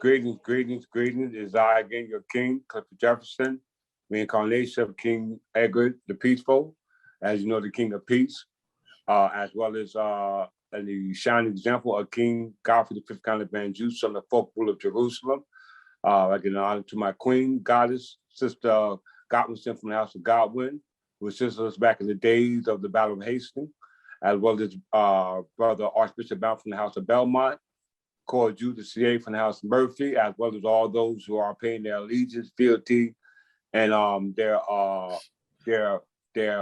Greetings. Is I again, your king, Clifford Jefferson, reincarnation of King Edward the Peaceful, as you know, the King of Peace, as well as the shining example of King Godfrey the Fifth Count of Van Jews, son of the fourth ruler of Jerusalem. I give honor to my queen, goddess, Sister Godwinson from the House of Godwin, who assisted us back in the days of the Battle of Hastings, as well as Brother Archbishop Bell from the House of Belmont, Core Judah CA from the House of Murphy, as well as all those who are paying their allegiance, fealty, and their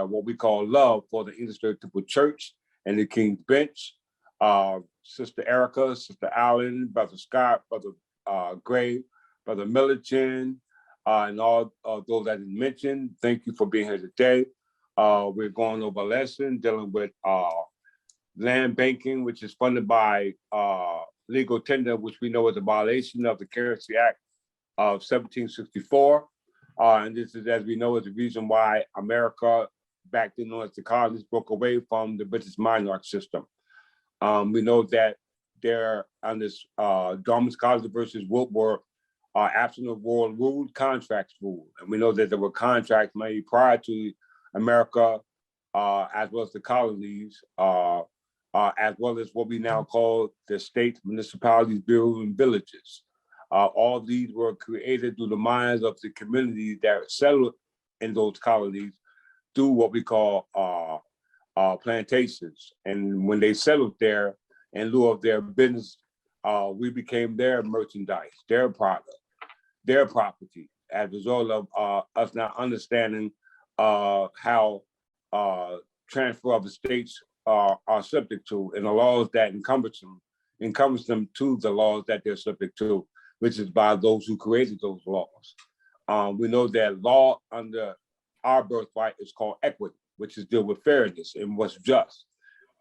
what we call love for the English Temple Church and the King's Bench. Sister Erica, Sister Allen, Brother Scott, Brother Gray, Brother Milligan, and all those that I didn't mention. Thank you for being here today. We're going over a lesson dealing with land banking, which is funded by legal tender, which we know is a violation of the Currency Act of 1764. And this is, as we know, is the reason why America, back then known as the colonies, broke away from the British monarch system. We know that there, on this Dormant's College versus Woodward, absent of war ruled, contracts ruled. And we know that there were contracts made prior to America, as well as the colonies, as well as what we now call the states, municipalities, bureaus, and villages. All these were created through the minds of the communities that settled in those colonies through what we call plantations. And when they settled there, in lieu of their business, we became their merchandise, their product, their property, as a result of us not understanding how transfer of estates are subject to, and the laws that encompass them to the laws that they're subject to, which is by those who created those laws. We know that law under our birthright is called equity, which is deal with fairness and what's just.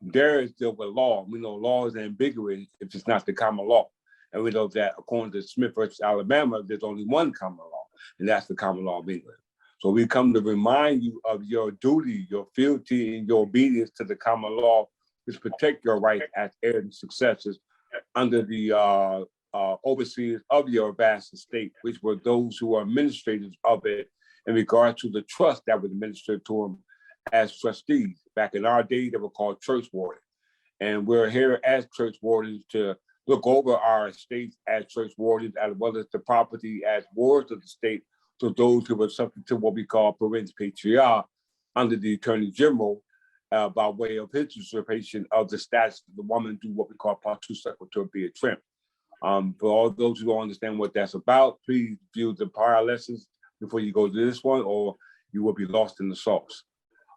There is deal with law. We know law is ambiguous if it's not the common law. And we know that according to Smith versus Alabama, there's only one common law, and that's the common law of England. So we come to remind you of your duty, your fealty, and your obedience to the common law, which protect your rights as heirs and successors under the overseers of your vast estate, which were those who are administrators of it in regard to the trust that was administered to them as trustees. Back in our day, they were called church wardens. And we're here as church wardens to look over our estates as church wardens, as well as the property as wards of the state, to those who were subject to what we call province patriarch under the Attorney General by way of his usurpation of the status of the woman through what we call Part 2 Secretary trim. For all those who don't understand what that's about, please view the prior lessons before you go to this one, or you will be lost in the sauce.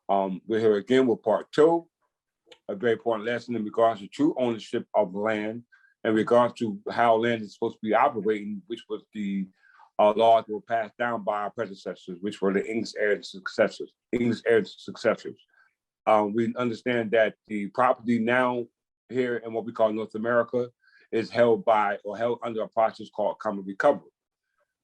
We're here again with part 2, a very important lesson in regards to true ownership of land, in regards to how land is supposed to be operating, which was the laws that were passed down by our predecessors, which were the English heirs and successors. We understand that the property now here in what we call North America is held by or held under a process called common recovery.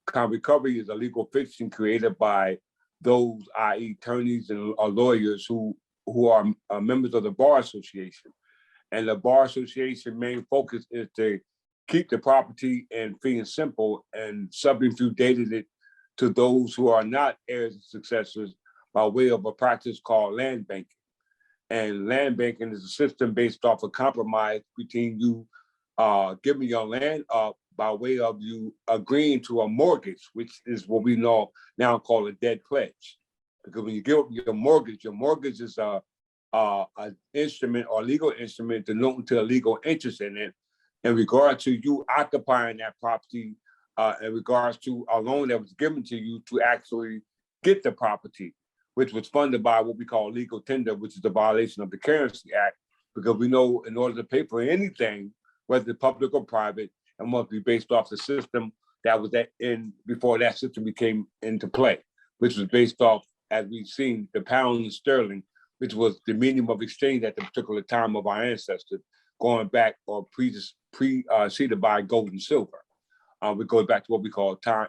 Common recovery is a legal fiction created by those, i.e. attorneys and lawyers who are members of the Bar Association. And the Bar Association main focus is to keep the property in fee and simple and subjugated it to those who are not heirs and successors by way of a practice called land banking. And land banking is a system based off a compromise between you giving your land up by way of you agreeing to a mortgage, which is what we know now call a dead pledge. Because when you give up your mortgage is an instrument or legal instrument denoting to a legal interest in it, in regard to you occupying that property, in regards to a loan that was given to you to actually get the property, which was funded by what we call legal tender, which is a violation of the Currency Act, because we know in order to pay for anything, whether public or private, it must be based off the system that was in before that system became into play, which was based off, as we've seen, the pound and sterling, which was the medium of exchange at the particular time of our ancestors, going back or preceded by gold and silver. We go back to what we call time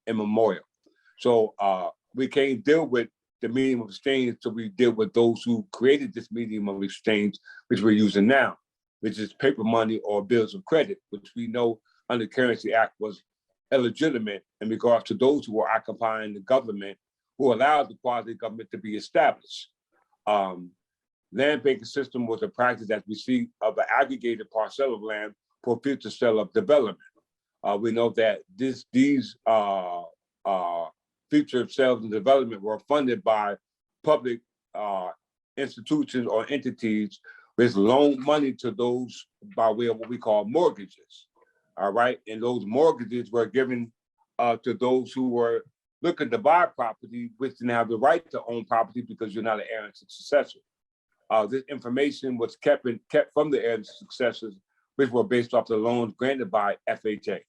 immemorial. So we can't deal with the medium of exchange until we deal with those who created this medium of exchange, which we're using now, which is paper money or bills of credit, which we know under the Currency Act was illegitimate in regards to those who were occupying the government, who allowed the quasi-government to be established. Land banking system was a practice that we see of an aggregated parcel of land for future sale of development. We know that these future sales and development were funded by public institutions or entities which loaned money to those by way of what we call mortgages. All right, and those mortgages were given to those who were looking to buy property, which didn't have the right to own property because you're not an heir and successor. This information was kept from the heirs and successors, which were based off the loans granted by FHA.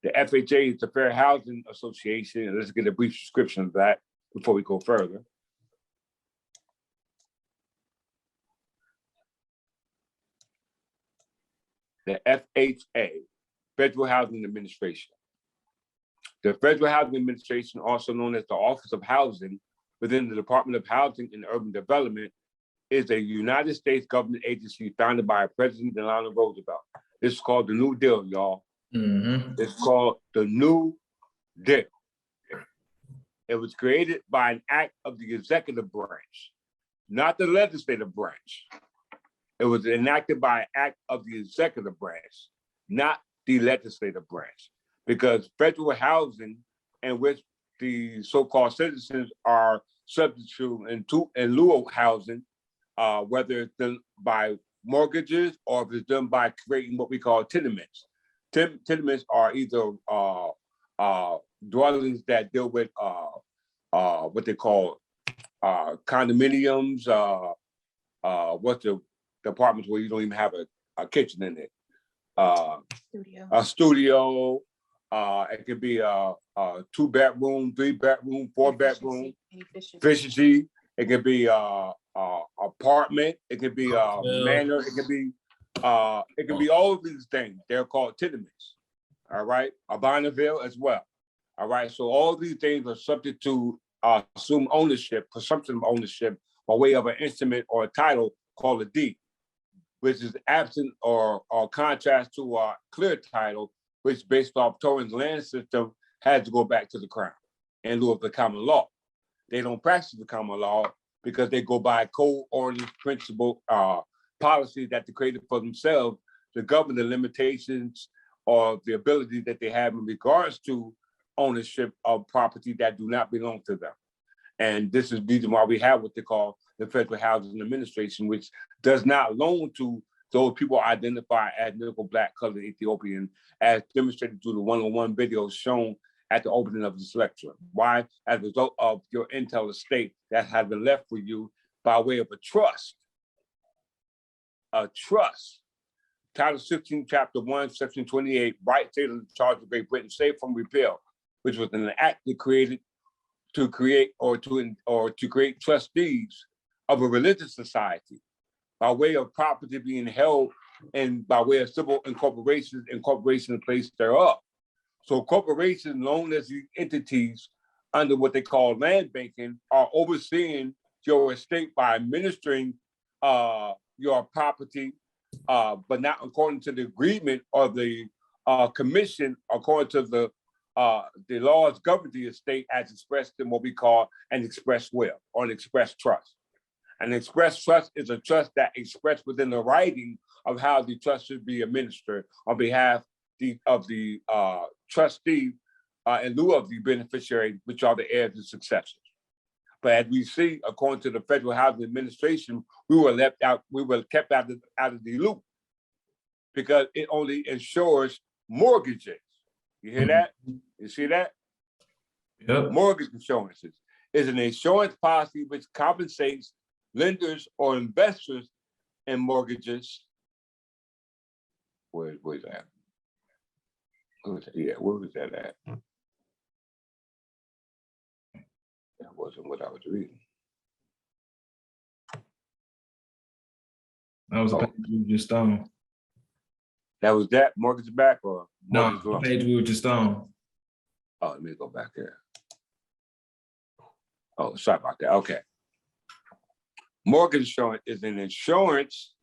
The FHA is the Fair Housing Association, and let's get a brief description of that before we go further. The FHA, Federal Housing Administration. The Federal Housing Administration, also known as the Office of Housing within the Department of Housing and Urban Development, is a United States government agency founded by President Delano Roosevelt. This is called the New Deal, y'all. It's called the New Deal. It was created by an act of the executive branch, not the legislative branch. It was enacted by an act of the executive branch, not the legislative branch, because federal housing in which the so-called citizens are subject to in lieu of housing, whether it's done by mortgages or if it's done by creating what we call tenements. Tenements are either dwellings that deal with what they call condominiums, what's the apartments where you don't even have a kitchen in it. A studio. It could be a 2-bedroom, 3-bedroom, 4-bedroom. Efficiency. It could be apartment. It could be manor. It could be all of these things. They're called tenements. All right, a Bonneville as well. All right, so all these things are subject to assume ownership, presumption of ownership by way of an instrument or a title called a deed, which is absent or contrast to a clear title, which based off Torrens land system has to go back to the crown in lieu of the common law. They don't practice the common law because they go by code, ordinance, principle, policies that they created for themselves to govern the limitations or the ability that they have in regards to ownership of property that do not belong to them. And this is the reason why we have what they call the Federal Housing Administration, which does not loan to those people identified as nickel, black, colored, Ethiopian, as demonstrated through the one-on-one videos shown at the opening of this lecture. Why? As a result of your intel estate that has been left for you by way of a trust. A trust. Title 16, Chapter 1, Section 28, right state of the Charter of Great Britain, saved from repeal, which was an act that created to create trustees of a religious society by way of property being held and by way of civil incorporation in place thereof. So corporations known as the entities under what they call land banking are overseeing your estate by administering your property, but not according to the agreement or the commission, according to the laws governing the estate as expressed in what we call an express will or an express trust. An express trust is a trust that expressed within the writing of how the trust should be administered on behalf of the trustee in lieu of the beneficiary, which are the heirs and successors. But as we see, according to the Federal Housing Administration, we were kept out of the loop because it only insures mortgages. You hear that? You see that? Yep. Mortgage insurances is an insurance policy which compensates lenders or investors in mortgages. Where's that? Yeah, where was that at? That wasn't what I was reading. That was the page we were just on. That was that mortgage back or mortgage No, loan? the page we were just on. Oh, let me go back there. Oh, sorry about that. Okay. Mortgage insurance is an insurance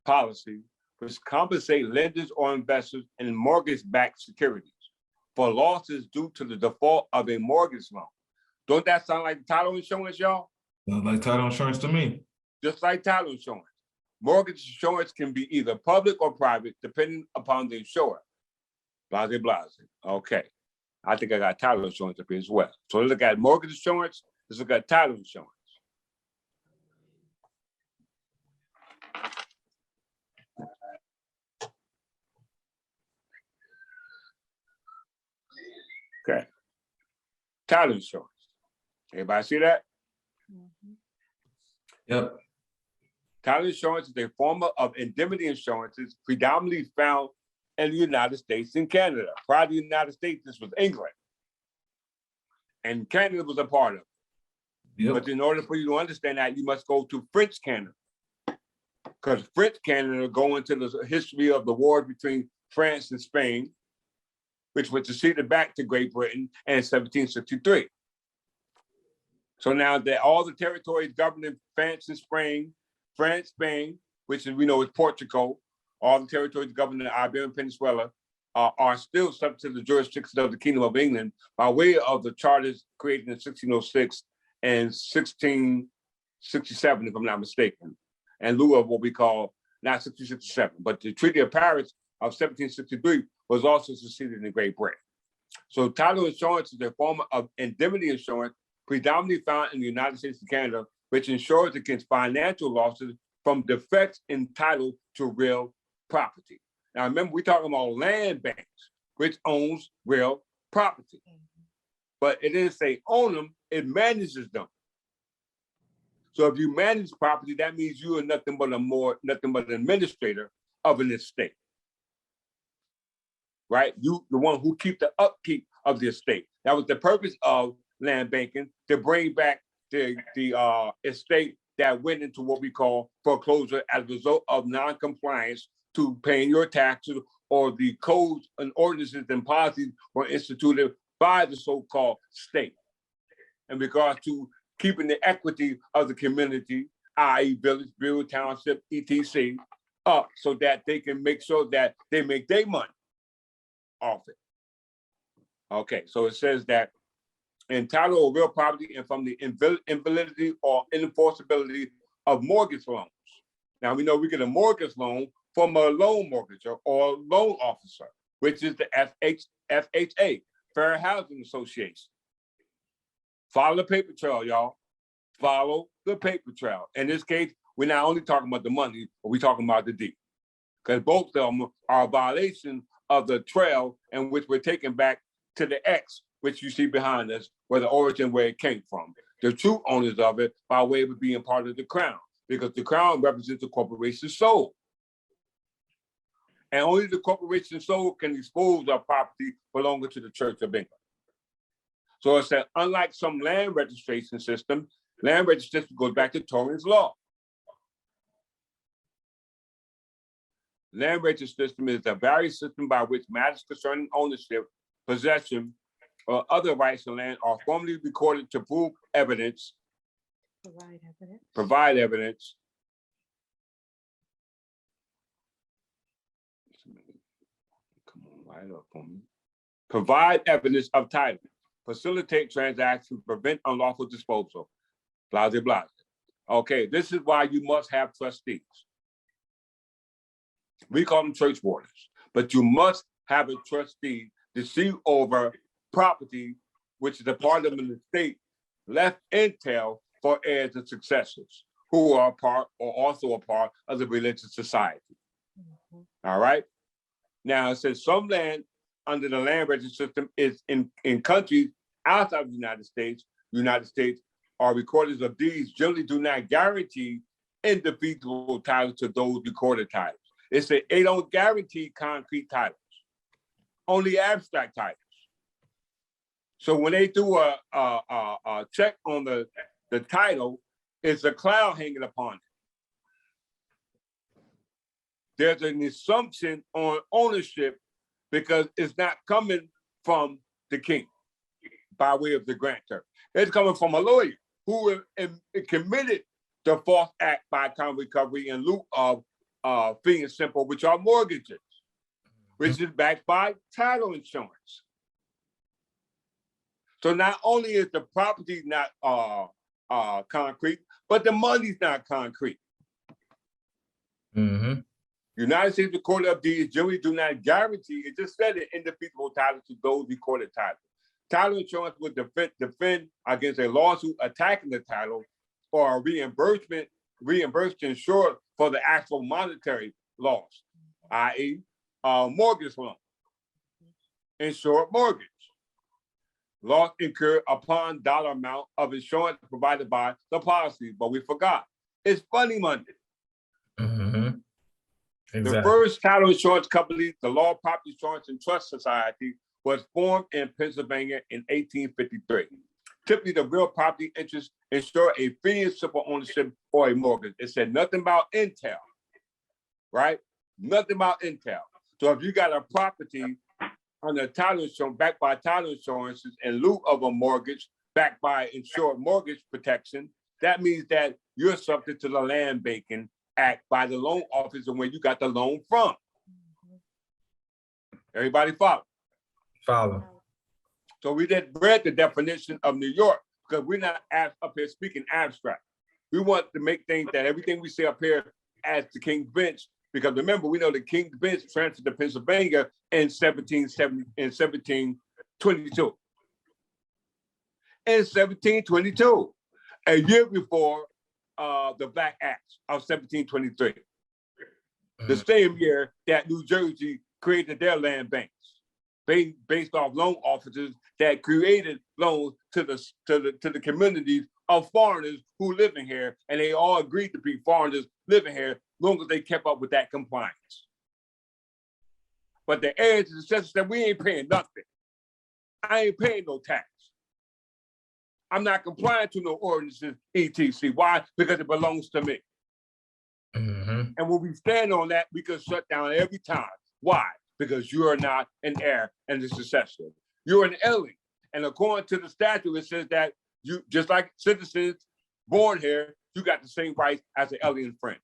policy which compensate lenders or investors in mortgage-backed securities for losses due to the default of a mortgage loan. Don't that sound like title insurance, y'all? Sounds like title insurance to me. Just like title insurance. Mortgage insurance can be either public or private, depending upon the insurer. Blase, blase. Okay. I think I got title insurance up here as well. So let's look at mortgage insurance. Let's look at title insurance. Okay. Title insurance. Everybody see that? Yep. Title insurance is a form of indemnity insurances predominantly found in the United States and Canada. Prior to the United States, this was England. And Canada was a part of it. Yep. But in order for you to understand that, you must go to French Canada. Because French Canada go into the history of the war between France and Spain, which was seceded back to Great Britain in 1763. So now that all the territories governed in France and Spain, which is, we know is Portugal, all the territories governed in the Iberian Peninsula are still subject to the jurisdiction of the Kingdom of England by way of the charters created in 1606 and 1667, if I'm not mistaken, in lieu of what we call, not 1667, but the Treaty of Paris of 1763 was also succeeded in Great Britain. So title insurance is a form of indemnity insurance predominantly found in the United States and Canada, which insures against financial losses from defects in title to real property. Now, remember, we're talking about land banks, which owns real property. But it didn't say own them, it manages them. So if you manage property, that means you are nothing but an administrator of an estate. Right? You, the one who keep the upkeep of the estate. That was the purpose of land banking, to bring back the estate that went into what we call foreclosure as a result of non-compliance to paying your taxes, or the codes and ordinances and policies were instituted by the so-called state in regards to keeping the equity of the community, i.e. village, bureau, township, etc., up so that they can make sure that they make their money off it. Okay, so it says that in title of real property and from the invalidity or enforceability of mortgage loans. Now we know we get a mortgage loan from a loan mortgager or loan officer, which is the FHA, Fair Housing Association. Follow the paper trail, y'all. Follow the paper trail. In this case, we're not only talking about the money, but we're talking about the deed. Because both of them are a violation of the trail in which we're taken back to the X, which you see behind us, where the origin, where it came from. The true owners of it by way of being part of the crown, because the crown represents the corporation's soul. And only the corporation's soul can dispose of property belonging to the Church of England. So it said, unlike some land registration systems, land registration goes back to Torrance law. Land registration system is a various system by which matters concerning ownership, possession, or other rights to land are formally recorded to prove evidence. Provide evidence. Come on, right up on me. Provide evidence of title, facilitate transactions, prevent unlawful disposal. Blase, blase. Okay, this is why you must have trustees. We call them church wardens, but you must have a trustee to see over property, which is a part of an estate left entail for heirs and successors who are a part or also a part of the religious society. All right. Now it says some land under the land registry system is in countries outside of the United States. United States are recorders of deeds generally do not guarantee individual titles to those recorded titles. It says they don't guarantee concrete titles, only abstract titles. So when they do a check on the title, it's a cloud hanging upon it. There's an assumption on ownership because it's not coming from the king by way of the grantor. It's coming from a lawyer who committed the false act by account recovery in lieu of fee and simple, which are mortgages, which is backed by title insurance. So not only is the property not concrete, but the money's not concrete. Mm-hmm. United States Court of Deeds generally do not guarantee, it just said, an indefeasible title to those recorded titles. Title insurance would defend against a lawsuit attacking the title or a reimbursement insured for the actual monetary loss, i.e., mortgage loan, insured mortgage, loss incurred upon dollar amount of insurance provided by the policy. But we forgot, it's funny Monday. Mm-hmm. Exactly. The first title insurance company, the Law Property Insurance and Trust Society, was formed in Pennsylvania in 1853. Typically, the real property interest ensure a fee and simple ownership or a mortgage. It said nothing about Intel, right? Nothing about Intel. So if you got a property under title insurance, backed by title insurances in lieu of a mortgage, backed by insured mortgage protection, that means that you're subject to the Land Banking Act by the loan officer where you got the loan from. Everybody follow? Follow. So we did read the definition of New York because we're not up here speaking abstract. We want to make things that everything we say up here as the King's Bench, because remember, we know the King's Bench transferred to Pennsylvania in 1722. In 1722, a year before the Black Acts of 1723. The same year that New Jersey created their land banks, based off loan officers that created loans to the communities of foreigners who live in here, and they all agreed to be foreigners living here, long as they kept up with that compliance. But the heirs and successors said, we ain't paying nothing. I ain't paying no tax. I'm not complying to no ordinances, etc. Why? Because it belongs to me. Mm-hmm. And when we stand on that, we can shut down every time. Why? Because you are not an heir and the successor. You're an alien. And according to the statute, it says that you, just like citizens born here, you got the same rights as an alien friend.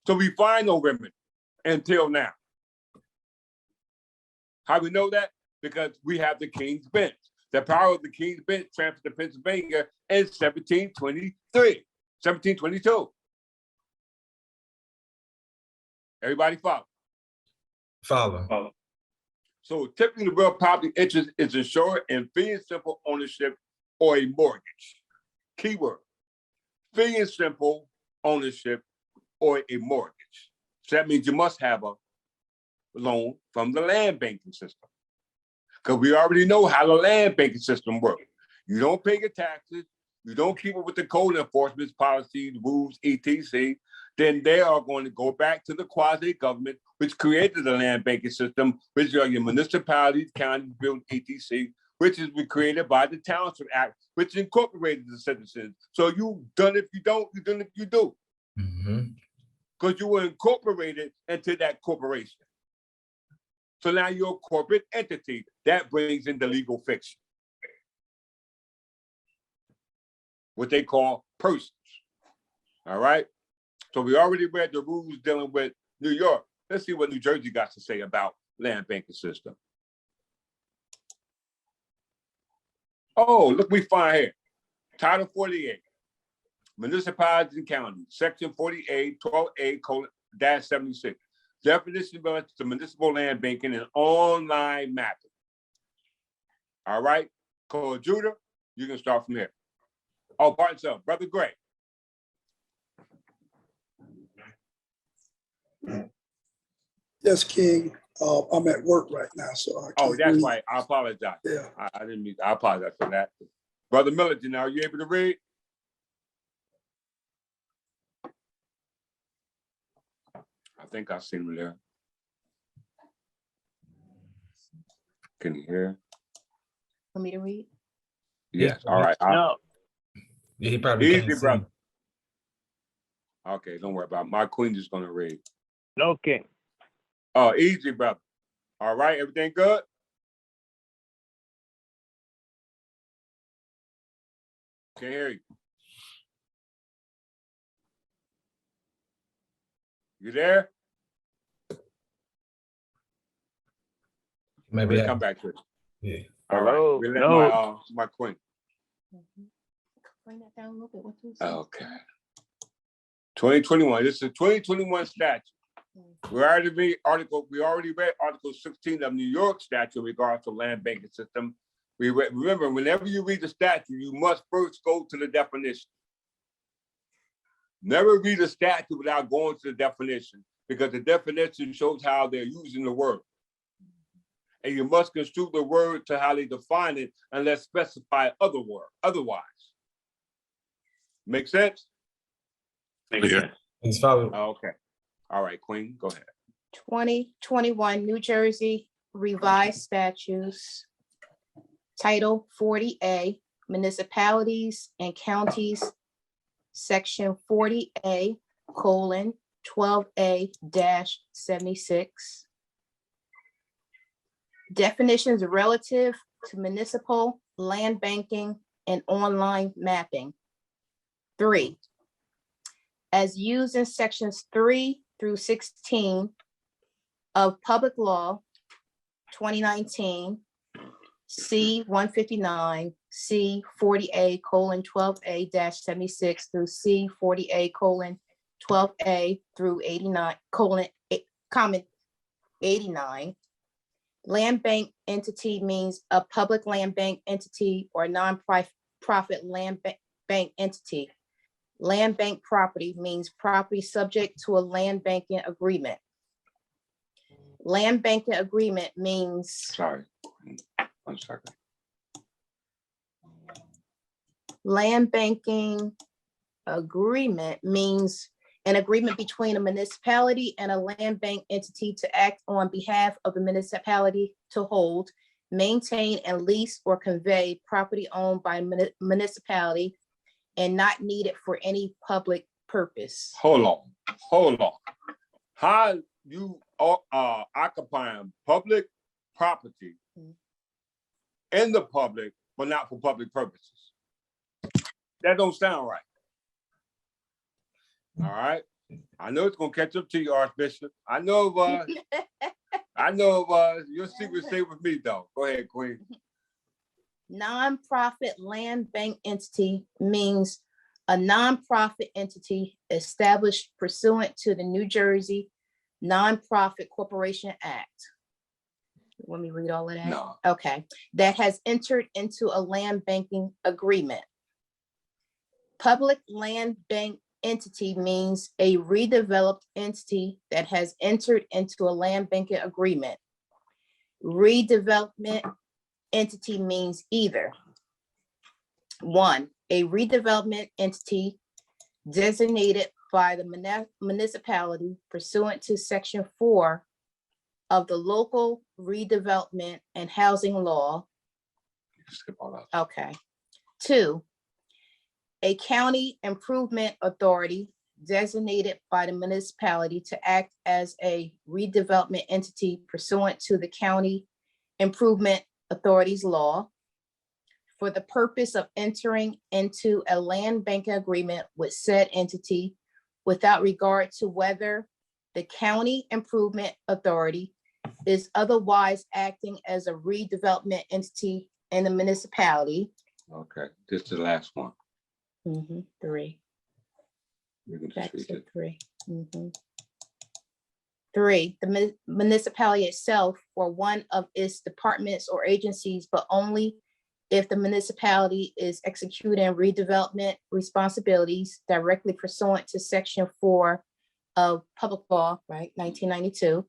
So we find no remedy until now. How we know that? Because we have the King's Bench. The power of the King's Bench transferred to Pennsylvania in 1722. Everybody follow? Follow. So typically the real property interest is insured in fee and simple ownership or a mortgage. Keyword, fee and simple ownership or a mortgage. So that means you must have a loan from the land banking system. Because we already know how the land banking system works. You don't pay your taxes, you don't keep up with the code enforcement policies, rules, etc., then they are going to go back to the quasi-government, which created the land banking system, which are your municipalities, counties, buildings, etc., which is created by the Township Act, which incorporated the citizens. So you done if you don't, you done if you do. Because you were incorporated into that corporation. So now you're a corporate entity. That brings in the legal fiction, what they call persons. All right? So we already read the rules dealing with New York. Let's see what New Jersey got to say about land banking system. Oh, look, we find here. Title 48, Municipalities and Counties, Section 48, 12A:76. Definition related to municipal land banking and online mapping. All right, Code Judah, you can start from here. Oh, pardon yourself, Brother Gray. Yes, King. I'm at work right now, so I can't. Oh, that's read. right. I apologize. Yeah. I didn't mean. I apologize for that. Brother Milligan, are you able to read? I think I seen him there. Can you hear? For me to read? Yes. All right. No. Yeah, he probably Easy, can't see. brother. Okay, don't worry about it. My queen is gonna read. No, King. Oh, easy, brother. All right, everything good? Can't hear you. You there? Maybe We'll come back to it. Yeah. All Hello? right. We let No. my queen. Bring that down a little bit. What you Oh. Okay. 2021. This is a 2021 statute. We already read Article 16 of New York statute in regards to land banking system. Remember, whenever you read the statute, you must first go to the definition. Never read a statute without going to the definition, because the definition shows how they're using the word. And you must construe the word to how they define it unless specified otherwise. Make sense? Makes sense. Please follow. Okay. All right, Queen, go ahead. 2021 New Jersey Revised Statutes, Title 40A, Municipalities and Counties, Section 40A, colon, 12A-76. Definitions relative to municipal land banking and online mapping. 3, as used in sections 3 through 16 of Public Law 2019, C 159, C 40A colon 12A-76 through C 40A colon 12A through 89 colon comment 89. Land bank entity means a public land bank entity or non-profit land bank entity. Land bank property means property subject to a land banking agreement. Land banking agreement means Sorry. 1 second. land banking agreement means an agreement between a municipality and a land bank entity to act on behalf of the municipality to hold, maintain, and lease or convey property owned by municipality and not needed for any public purpose. Hold on. How you occupying public property in the public, but not for public purposes? That don't sound right. All right. I know it's gonna catch up to you, Archbishop. I know of your secret stay with me though. Go ahead, Queen. Nonprofit land bank entity means a nonprofit entity established pursuant to the New Jersey Nonprofit Corporation Act. Let me read all of that. No. Okay, that has entered into a land banking agreement. Public land bank entity means a redeveloped entity that has entered into a land banking agreement. Redevelopment entity means either 1, a redevelopment entity designated by the municipality pursuant to Section 4 of the local redevelopment and housing law. Skip all that. Okay. 2, a county improvement authority designated by the municipality to act as a redevelopment entity pursuant to the county improvement authority's law for the purpose of entering into a land banking agreement with said entity without regard to whether the county improvement authority is otherwise acting as a redevelopment entity in the municipality. Okay, this is the last one. 3. You can just Back read to it. 3. 3, the municipality itself or one of its departments or agencies, but only if the municipality is executing redevelopment responsibilities directly pursuant to Section 4 of Public Law, right, 1992.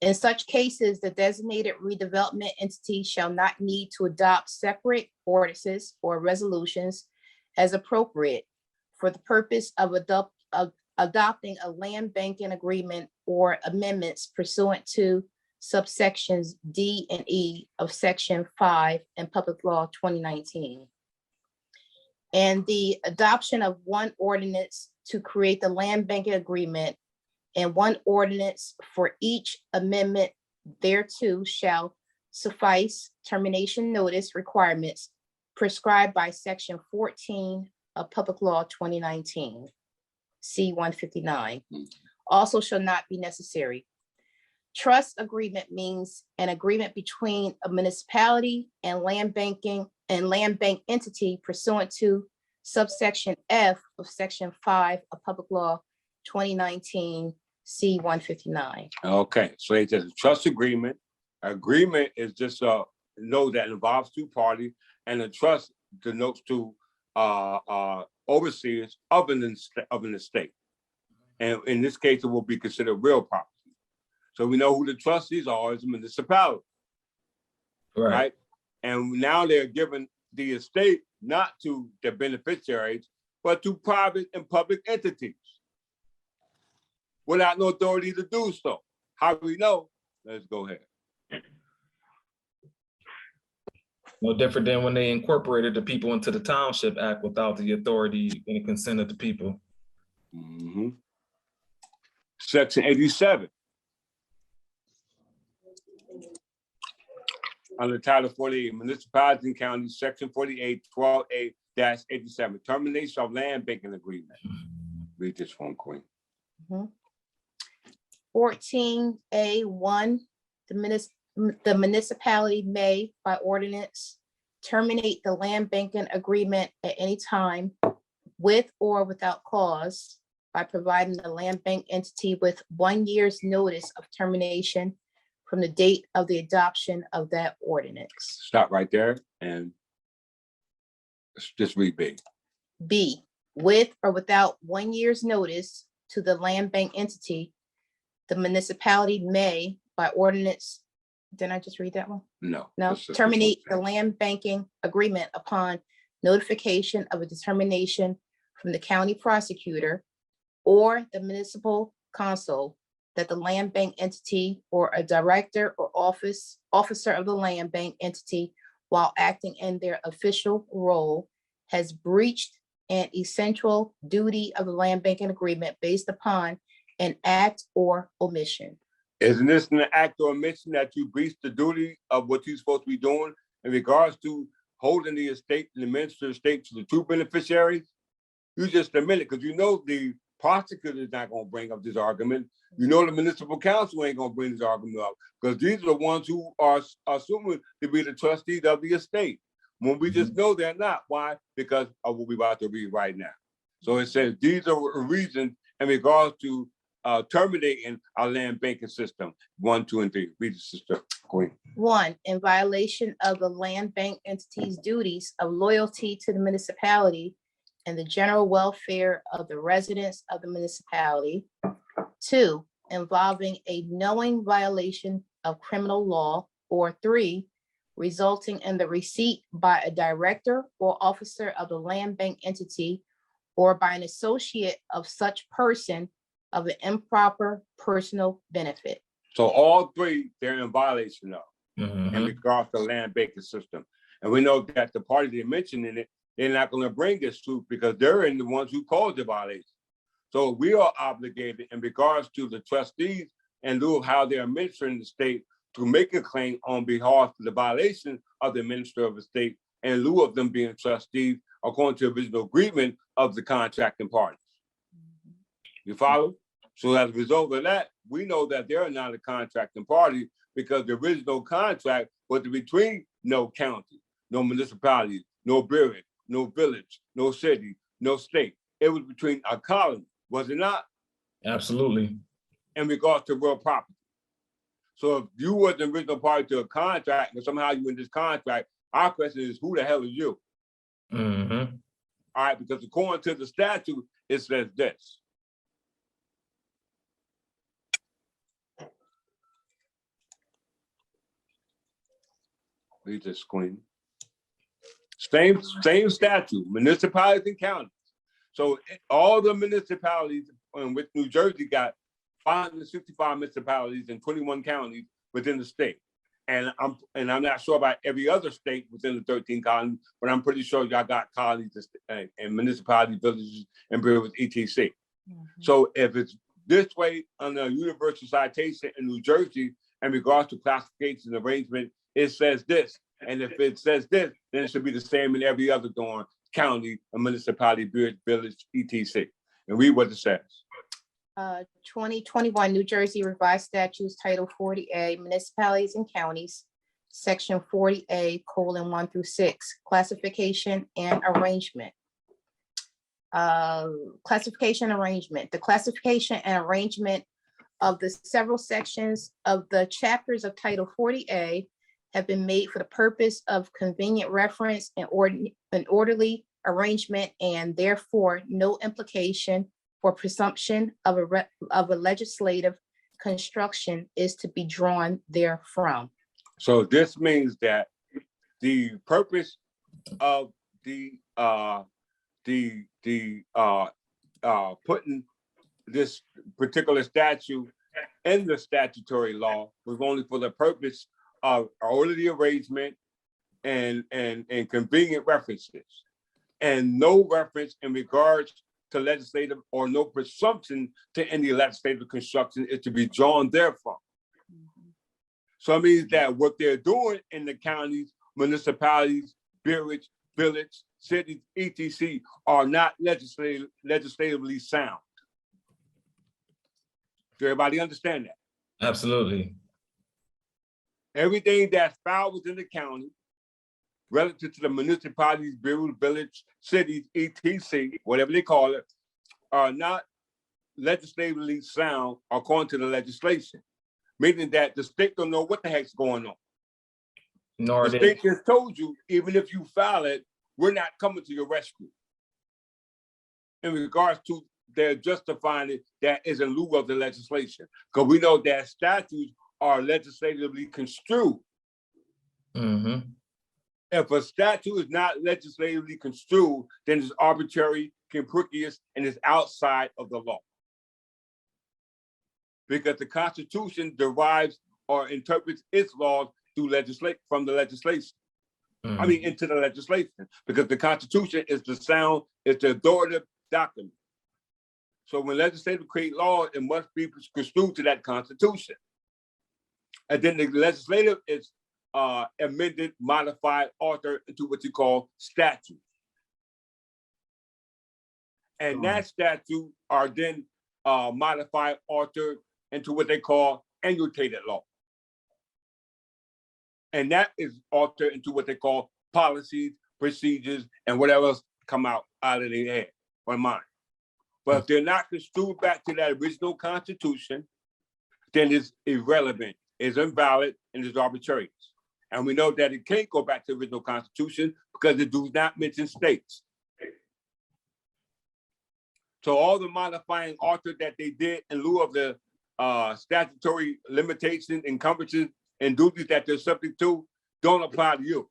In such cases, the designated redevelopment entity shall not need to adopt separate ordinances or resolutions as appropriate for the purpose of adopting a land banking agreement or amendments pursuant to subsections D and E of Section 5 in Public Law 2019. And the adoption of one ordinance to create the land banking agreement and one ordinance for each amendment thereto shall suffice termination notice requirements prescribed by Section 14 of Public Law 2019, C 159. also shall not be necessary. Trust agreement means an agreement between a municipality and land bank entity pursuant to subsection F of section 5 of Public Law 2019 C 159. Okay, so it's just a trust agreement. Agreement is just a note that involves two parties, and a trust denotes to overseers of an estate. And in this case, it will be considered real property. So we know who the trustees are as a municipality, right? And now they're given the estate not to the beneficiaries, but to private and public entities without no authority to do so. How do we know? Let's go ahead. No different than when they incorporated the people into the Township Act without the authority and the consent of the people. Mm-hmm. Section 87. Under Title 48, Municipalities and Counties, Section 48, 12A-87, termination of land banking agreement. Read this one, Queen. 14A1, the municipality may, by ordinance, terminate the land banking agreement at any time with or without cause by providing the land bank entity with 1 year's notice of termination from the date of the adoption of that ordinance. Stop right there and just read B. B, with or without 1 year's notice to the land bank entity, the municipality may, by ordinance, didn't I just read that one? No. No, that's just terminate one the land banking agreement upon notification of a determination from the county prosecutor or the municipal council that the land bank entity or a director or officer of the land bank entity, while acting in their official role, has breached an essential duty of the land banking agreement based upon an act or omission. Isn't this an act or omission that you breached the duty of what you're supposed to be doing in regards to holding the estate and administer the estate to the true beneficiaries? You just admit, because you know the prosecutor is not going to bring up this argument. You know the municipal council ain't going to bring this argument up, because these are the ones who are assuming to be the trustees of the estate, when we just know they're not. Why? Because of what we're about to read right now. So it says these are reasons in regards to terminating our land banking system. 1, 2, and 3. Read the sister, Queen. 1, in violation of the land bank entity's duties of loyalty to the municipality and the general welfare of the residents of the municipality. 2, involving a knowing violation of criminal law. Or 3, resulting in the receipt by a director or officer of the land bank entity or by an associate of such person of an improper personal benefit. So all three, they're in violation of in regards to the land banking system. And we know that the party they mentioned in it, they're not going to bring this to, because they're in the ones who caused the violation. So we are obligated in regards to the trustees and lieu of how they're administering the state to make a claim on behalf of the violation of the minister of the state in lieu of them being trustees according to the original agreement of the contracting parties. You follow? So as a result of that, we know that they're not a contracting party, because the original contract was between no county, no municipality, no borough, no village, no city, no state. It was between a colony, was it not? Absolutely. In regards to real property. So if you were the original party to a contract and somehow you in this contract, our question is, who the hell is you? All right, because according to the statute, it says this. Read this, Queen. Same statute, municipalities and counties. So all the municipalities in which New Jersey got 565 municipalities and 21 counties within the state. And I'm not sure about every other state within the 13 colonies, but I'm pretty sure y'all got colonies and municipalities, villages, and boroughs, etc. So if it's this way under universal citation in New Jersey in regards to classification and arrangement, it says this. And if it says this, then it should be the same in every other county, a municipality, village, etc. And read what it says. 2021 New Jersey Revised Statutes, Title 40A, Municipalities and Counties, Section 40A, colon 1 through 6, classification and arrangement. Classification arrangement. The classification and arrangement of the several sections of the chapters of Title 40A have been made for the purpose of convenient reference and an orderly arrangement, and therefore no implication or presumption of a legislative construction is to be drawn therefrom. So this means that the purpose of putting this particular statute in the statutory law was only for the purpose of orderly arrangement and convenient references, and no reference in regards to legislative, or no presumption to any legislative construction is to be drawn therefrom. So it means that what they're doing in the counties, municipalities, village, cities, etc. are not legislatively sound. Do everybody understand that? Absolutely. Everything that's filed within the county relative to the municipalities, village, cities, etc., whatever they call it, are not legislatively sound according to the legislation, meaning that the state don't know what the heck's going on. Nor The they, state just told you, even if you file it, we're not coming to your rescue. In regards to their justifying it, that is in lieu of the legislation, because we know that statutes are legislatively construed. Mhm. If a statute is not legislatively construed, then it's arbitrary, capricious, and is outside of the law. Because the Constitution derives or interprets its laws through from the legislation. I mean, into the legislation, because the Constitution is the authoritative document. So when legislators create law, it must be construed to that Constitution. And then the legislative is amended, modified, altered into what you call statute. And that statute are then modified, altered into what they call annotated law. And that is altered into what they call policies, procedures, and whatever else come out of their head or mind. But if they're not construed back to that original Constitution, then it's irrelevant, it's invalid, and it's arbitrary. And we know that it can't go back to the original Constitution because it does not mention states. So all the modifying, alter that they did in lieu of the statutory limitations, encumbrances, and duties that they're subject to don't apply to you.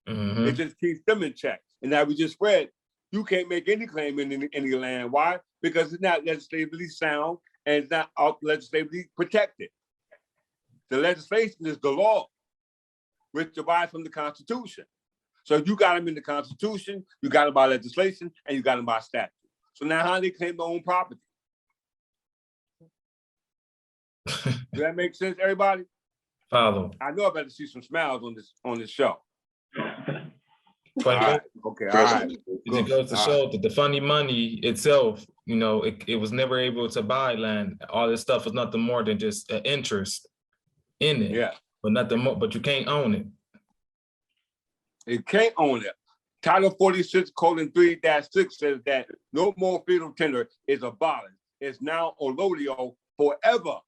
It just keeps them in check. And as we just read, you can't make any claim in any land. Why? Because it's not legislatively sound and it's not legislatively protected. The legislation is the law, which derives from the Constitution. So you got them in the Constitution, you got them by legislation, and you got them by statute. So now how do they claim their own property? Does that make sense, everybody? Follow. I know I better see some smiles on this show. All right. Okay, all right. It goes to show that the funny money itself, it was never able to buy land. All this stuff was nothing more than just an interest in it. Yeah. But nothing more, but you can't own it. It can't own it. Title 46:3-6 says that no more feudal tender is abolished. It's now ololio forever.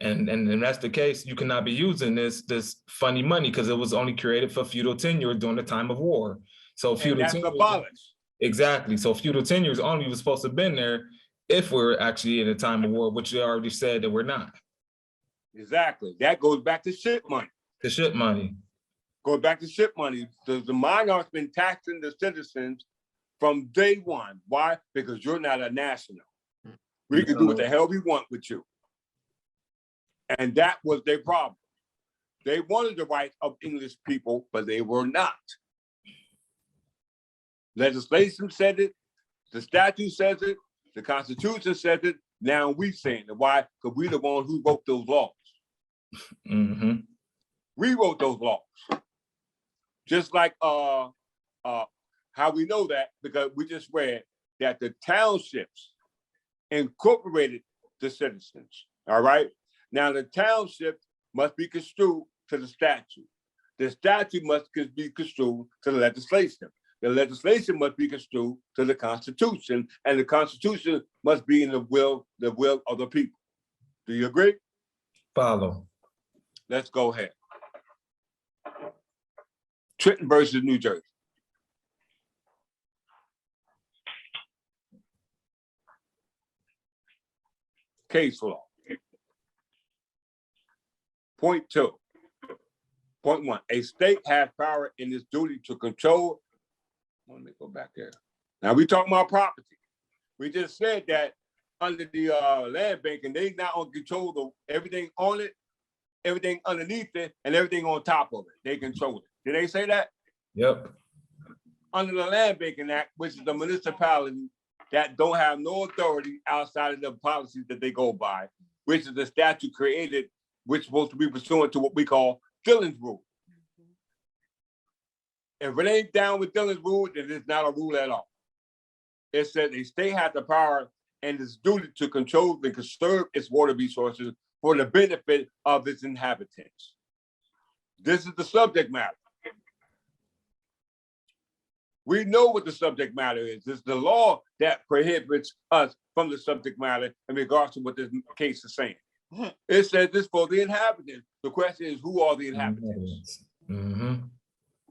And that's the case. You cannot be using this funny money because it was only created for feudal tenure during the time of war. So feudal tenure abolished. Exactly. So feudal tenure is only was supposed to have been there if we're actually in a time of war, which they already said that we're not. Exactly. That goes back to ship money. The ship money. Goes back to ship money. The monarch's been taxing the citizens from day one. Why? Because you're not a national. We can do what the hell we want with you. And that was their problem. They wanted the rights of English people, but they were not. Legislation said it, the statute says it, the Constitution says it, now we saying it. Why? Because we the ones who wrote those laws. We wrote those laws. Just like how we know that, because we just read that the townships incorporated the citizens. All right. Now the township must be construed to the statute. The statute must be construed to the legislation. The legislation must be construed to the Constitution, and the Constitution must be in the will of the people. Do you agree? Follow. Let's go ahead. Trenton versus New Jersey. Case law. Point 2. Point 1. A state has power in its duty to control. Let me go back there. Now we talking about property. We just said that under the land banking, they not on control of everything on it, everything underneath it, and everything on top of it. They control it. Did they say that? Yep. Under the Land Banking Act, which is the municipality that don't have no authority outside of the policies that they go by, which is the statute created, which is supposed to be pursuant to what we call Dillon's rule. If it ain't down with Dillon's rule, then it's not a rule at all. It says a state has the power and its duty to control and conserve its water resources for the benefit of its inhabitants. This is the subject matter. We know what the subject matter is. It's the law that prohibits us from the subject matter in regards to what this case is saying. It says this for the inhabitants. The question is, who are the inhabitants?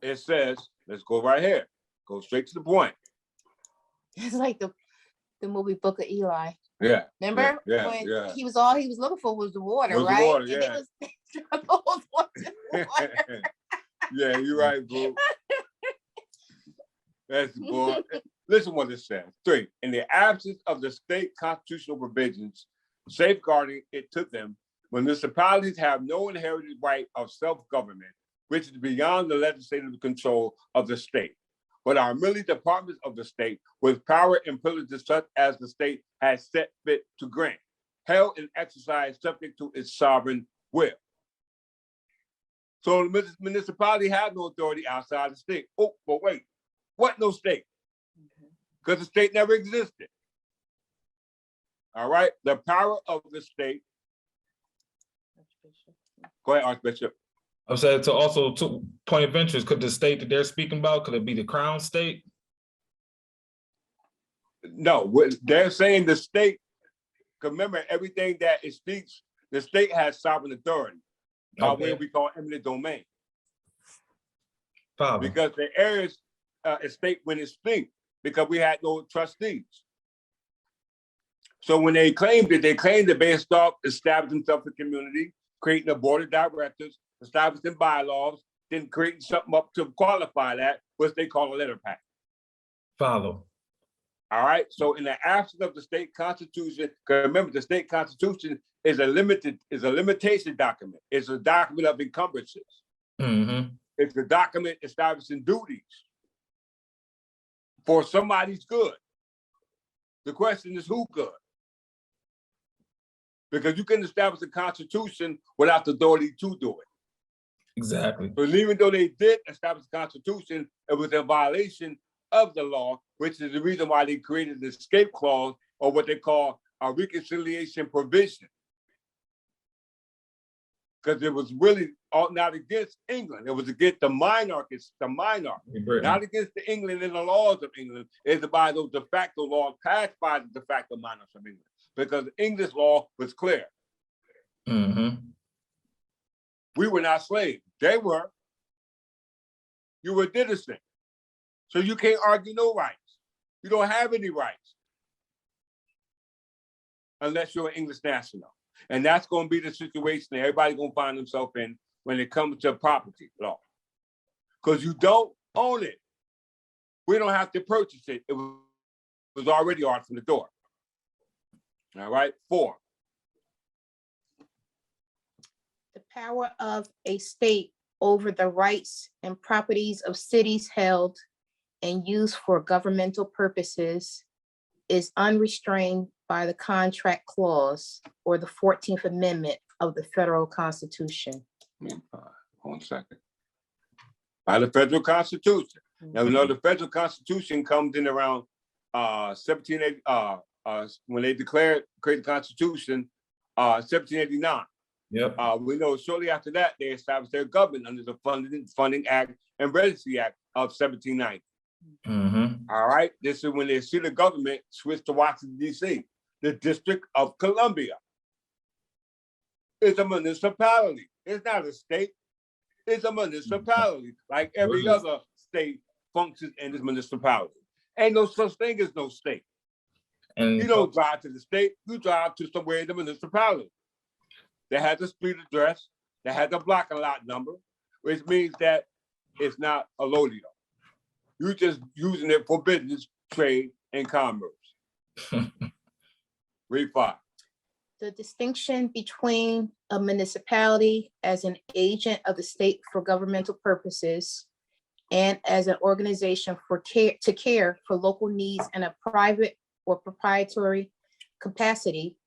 It says, let's go right here. Go straight to the point. It's like the movie Book of Eli. Yeah. Remember? Yeah. When Yeah. he was all he was looking for was the water, Was the right? water, And yeah. it was water. Yeah, you're right, boo. That's boy. Listen what it says. 3. In the absence of the state constitutional provisions safeguarding it to them, municipalities have no inherited right of self-government, which is beyond the legislative control of the state, but are merely departments of the state with power and privileges such as the state has set fit to grant, held and exercised subject to its sovereign will. So the municipality has no authority outside the state. Oh, but wait, what no state? Because the state never existed. All right, the power of the state. Go ahead, Archbishop. I'm saying to also to point of interest, could the state that they're speaking about, could it be the crown state? No, they're saying the state, remember everything that it speaks, the state has sovereign authority, Okay. what we call eminent domain. Follow. Because the heirs estate when it speaks, because we had no trustees. So when they claimed it based off establishing self-community, creating a board of directors, establishing bylaws, then creating something up to qualify that, which they call a letter pack. Follow. All right. So in the absence of the state constitution, because remember the state constitution is a limitation document. It's a document of encumbrances. It's a document establishing duties for somebody's good. The question is who good? Because you can establish a constitution without the authority to do it. Exactly. But even though they did establish a constitution, it was a violation of the law, which is the reason why they created the escape clause, or what they call a reconciliation provision. Because it was really not against England. It was against the monarch, not against the England and the laws of England. It's by those de facto laws passed by the de facto monarchs of England. Because English law was clear. We were not slaves. They were. You were a citizen. So you can't argue no rights. You don't have any rights unless you're an English national. And that's going to be the situation that everybody's going to find themselves in when it comes to property law. Because you don't own it. We don't have to purchase it. It was already ours from the door. All right, 4. The power of a state over the rights and properties of cities held and used for governmental purposes is unrestrained by the contract clause or the 14th Amendment of the Federal Constitution. 1 second. By the Federal Constitution. Now we know the Federal Constitution comes in around 1780, when they created the Constitution, 1789. Yep. We know shortly after that, they established their government under the Funding Act and Residency Act of 1790. All right, this is when they see the government switch to Washington, D.C. The District of Columbia is a municipality. It's not a state. It's a municipality, like every other state functions in this municipality. Ain't no such thing as no state. And You don't drive to the state, you drive to somewhere in the municipality. That has a street address, that has a block and lot number, which means that it's not a lodeo. You're just using it for business, trade, and commerce. Read 5. The distinction between a municipality as an agent of the state for governmental purposes and as an organization to care for local needs in a private or proprietary capacity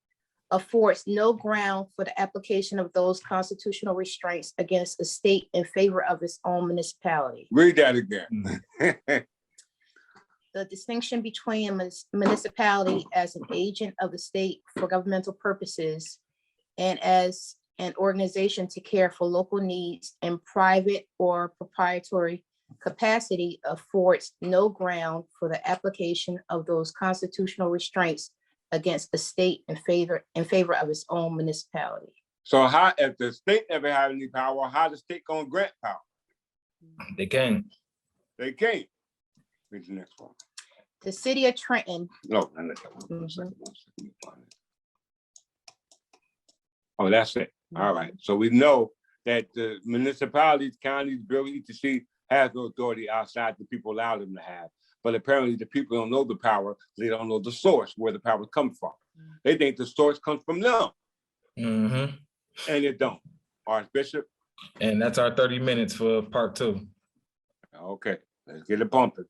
affords no ground for the application of those constitutional restraints against a state in favor of its own municipality. Read that again. The distinction between a municipality as an agent of the state for governmental purposes and as an organization to care for local needs in private or proprietary capacity affords no ground for the application of those constitutional restraints against a state in favor of its own municipality. So how, if the state never had any power, how the state gonna grant power? they can. They can't. Read the next one. The city of Trenton. No, not that one. 1 second, 1 second, let me find it. Oh, that's it. All right. So we know that the municipalities, counties, buildings, etc. has no authority outside the people allow them to have. But apparently the people don't know the power. They don't know the source, where the power comes from. They think the source comes from them. And it don't. Archbishop. And that's our 30 minutes for part 2. Okay, let's get it pumping.